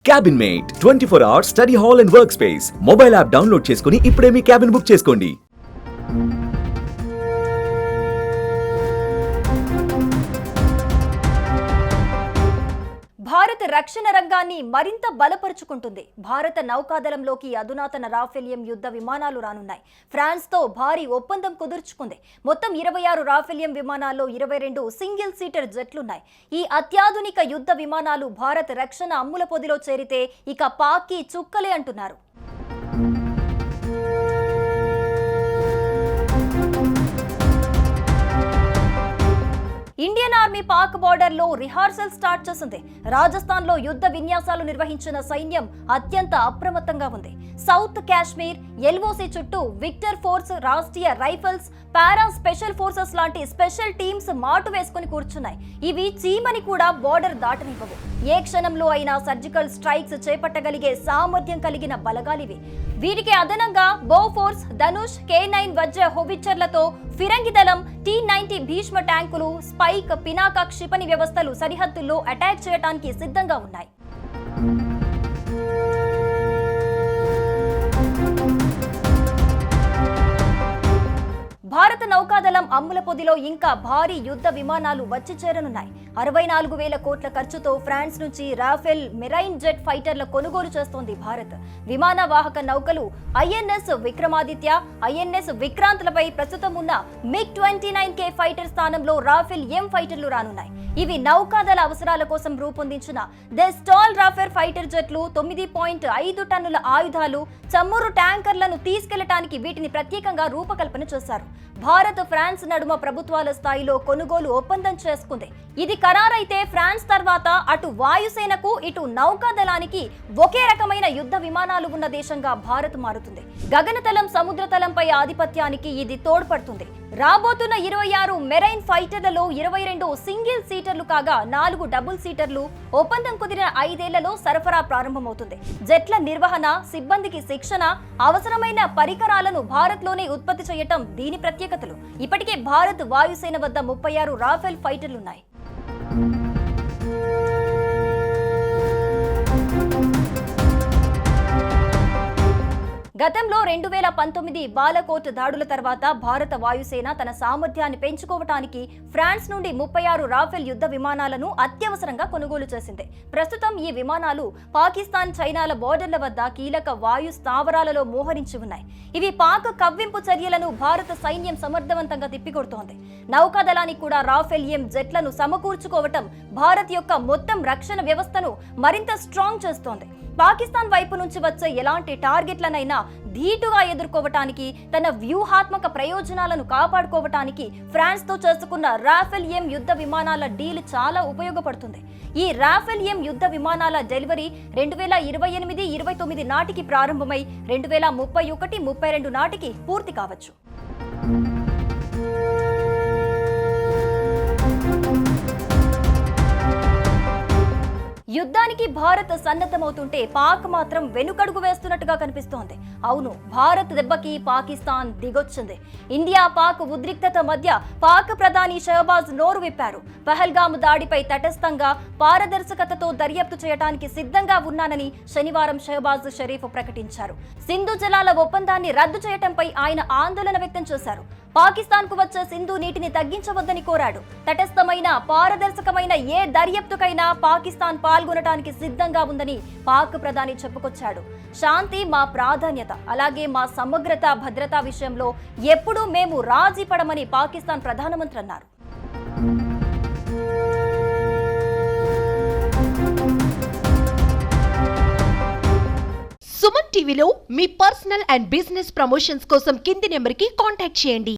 Cabin mate 24 hours study hall and work space mobile app download చేసుకుని ఇప్పుడే మీ cabin book చేసుకోండి. భారత రక్షణ రంగాన్ని మరింత బలపరుచుకుంటుంది. భారత నౌకాదళంలోకి అధునాతన రాఫెలియం యుద్ధ విమానాలు రానున్నాయి. ఫ్రాన్స్తో భారీ ఒప్పందం కుదుర్చుకుంది. మొత్తం 26 రాఫెలియం విమానాల్లో 22 సింగిల్ సీటర్ జెట్లున్నాయి. ఈ అత్యాధునిక యుద్ధ విమానాలు భారత రక్షణ అమ్ముల పొదిలో చేరితే ఇక పాక్కి చుక్కలే అంటున్నారు. ఇండియన్ ఆర్మీ పాక్ బార్డర్ లో రిహార్సల్ స్టార్ట్ చేసింది. రాజస్థాన్ లో యుద్ధ విన్యాసాలు నిర్వహించిన సైన్యం అత్యంత అప్రమత్తంగా ఉంది. సౌత్ కాశ్మీర్ ఎల్ఓసి చుట్టూ Victor force, Rashtriya rifles, para special forces లాంటి స్పెషల్ టీమ్స్ మాటు వేసుకుని కూర్చున్నాయి. ఇవి చీమని కూడా బోర్డర్ దాటనివ్వవు. ఏ క్షణంలో అయినా సర్జికల్ స్ట్రైక్స్ చేపట్టగలిగే సామర్థ్యం కలిగిన బలగాలివి. వీరికి అదనంగా బోఫోర్స్, ధనుష్, K9 వజ్ర హోవిచ్చర్లతో ఫిరంగి దళం, T-90 భీష్మ ట్యాంకులు, స్పైక్, పినాక క్షిపణి వ్యవస్థలు సరిహద్దుల్లో అటాక్ చేయడానికి సిద్ధంగా ఉన్నాయి. భారత నౌకాదళం అమ్ముల పొదిలో ఇంకా భారీ యుద్ధ విమానాలు వచ్చి చేరనున్నాయి. 64,000 కోట్ల ఖర్చుతో ఫ్రాన్స్ నుంచి రాఫెల్ మెరైన్ జెట్ ఫైటర్ల కొనుగోలు చేస్తోంది భారత్. విమాన వాహక నౌకలు ఐఎన్ఎస్ విక్రమాదిత్య, ఐఎన్ఎస్ విక్రాంత్లపై ప్రస్తుతం ఉన్న MiG-29K ఫైటర్ స్థానంలో రాఫెల్ M ఫైటర్లు రానున్నాయి. ఇవి నౌకాదళ అవసరాల కోసం రూపొందించిన ది స్టాల్ రాఫెల్ ఫైటర్ జెట్లు. 9.5 టన్నుల ఆయుధాలు, చమురు ట్యాంకర్లను తీసుకెళ్లడానికి వీటిని ప్రత్యేకంగా రూపకల్పన చేశారు. భారత్, ఫ్రాన్స్ నడుమ ప్రభుత్వాల స్థాయిలో కొనుగోలు ఒప్పందం చేసుకుంది. ఇది ఖరారైతే ఫ్రాన్స్ తర్వాత అటు వాయుసేనకు, ఇటు నౌకాదళానికి ఒకే రకమైన యుద్ధ విమానాలు ఉన్న దేశంగా భారత్ మారుతుంది. గగనతలం, సముద్రతలంపై ఆధిపత్యానికి ఇది తోడ్పడుతుంది. రాబోతున్న 26 మెరైన్ ఫైటర్లలో 22 సింగిల్ సీటర్లు కాగా 4 డబుల్ సీటర్లు. ఒప్పందం కుదిరిన 5 ఏళ్లలో సరఫరా ప్రారంభమవుతుంది. జెట్ల నిర్వహణ, సిబ్బందికి శిక్షణ, అవసరమైన పరికరాలను భారత్లోనే ఉత్పత్తి చేయటం దీని ప్రత్యేకతలు. ఇప్పటికే భారత్ వాయుసేన వద్ద 36 రాఫెల్ ఫైటర్లున్నాయి. గతంలో 2019 బాలకోట్ దాడుల తర్వాత భారత వాయుసేన తన సామర్థ్యాన్ని పెంచుకోవటానికి ఫ్రాన్స్ నుండి 36 రాఫెల్ యుద్ధ విమానాలను అత్యవసరంగా కొనుగోలు చేసింది. ప్రస్తుతం ఈ విమానాలు పాకిస్తాన్, చైనాల బోర్డర్ల వద్ద కీలక వాయు స్థావరాలలో మోహరించి ఉన్నాయి. ఇవి పాక్ కవ్వింపు చర్యలను భారత సైన్యం సమర్థవంతంగా తిప్పికొడుతోంది. నౌకాదళానికి కూడా రాఫెల్ M జెట్లను సమకూర్చుకోవటం భారత్ యొక్క మొత్తం రక్షణ వ్యవస్థను మరింత స్ట్రాంగ్ చేస్తోంది. పాకిస్తాన్ వైపు నుంచి వచ్చే ఎలాంటి టార్గెట్లనైనా ధీటుగా ఎదుర్కోవటానికి, తన వ్యూహాత్మక ప్రయోజనాలను కాపాడుకోవటానికి ఫ్రాన్స్ తో చేసుకున్న రాఫెల్ M యుద్ధ విమానాల డీల్ చాలా ఉపయోగపడుతుంది. ఈ రాఫెల్ M యుద్ధ విమానాల డెలివరీ 2028-29 నాటికి ప్రారంభమై 2031-32 నాటికి పూర్తి కావచ్చు. యుద్ధానికి భారత్ సన్నద్ధమవుతుంటే పాక్ మాత్రం వెనుకడుగు వేస్తున్నట్టుగా కనిపిస్తోంది. అవును, భారత్ దెబ్బకి పాకిస్తాన్ దిగొచ్చింది. ఇండియా పాక్ ఉద్రిక్తత మధ్య పాక్ ప్రధాని షహబాజ్ నోరు విప్పారు. పహల్గామ్ దాడిపై తటస్థంగా, పారదర్శకతతో దర్యాప్తు చేయడానికి సిద్ధంగా ఉన్నానని శనివారం షహబాజ్ షరీఫ్ ప్రకటించారు. సింధు జలాల ఒప్పందాన్ని రద్దు చేయడంపై ఆయన ఆందోళన వ్యక్తం చేశారు. పాకిస్తాన్ కు వచ్చే సింధు నీటిని తగ్గించవద్దని కోరాడు. తటస్థమైన, పారదర్శకమైన ఏ దర్యాప్తుకైనా పాకిస్తాన్ పాల్గొనడానికి సిద్ధంగా ఉందని పాక్ ప్రధాని చెప్పుకొచ్చాడు. శాంతి మా ప్రాధాన్యత, అలాగే మా సమగ్రత, భద్రతా విషయంలో ఎప్పుడూ మేము రాజీ పడమని పాకిస్తాన్ ప్రధానమంత్రి అన్నారు. సుమన్ టీవీలో మీ పర్సనల్ అండ్ బిజినెస్ ప్రమోషన్స్ కోసం కింది నెంబర్కి కాంటాక్ట్ చేయండి.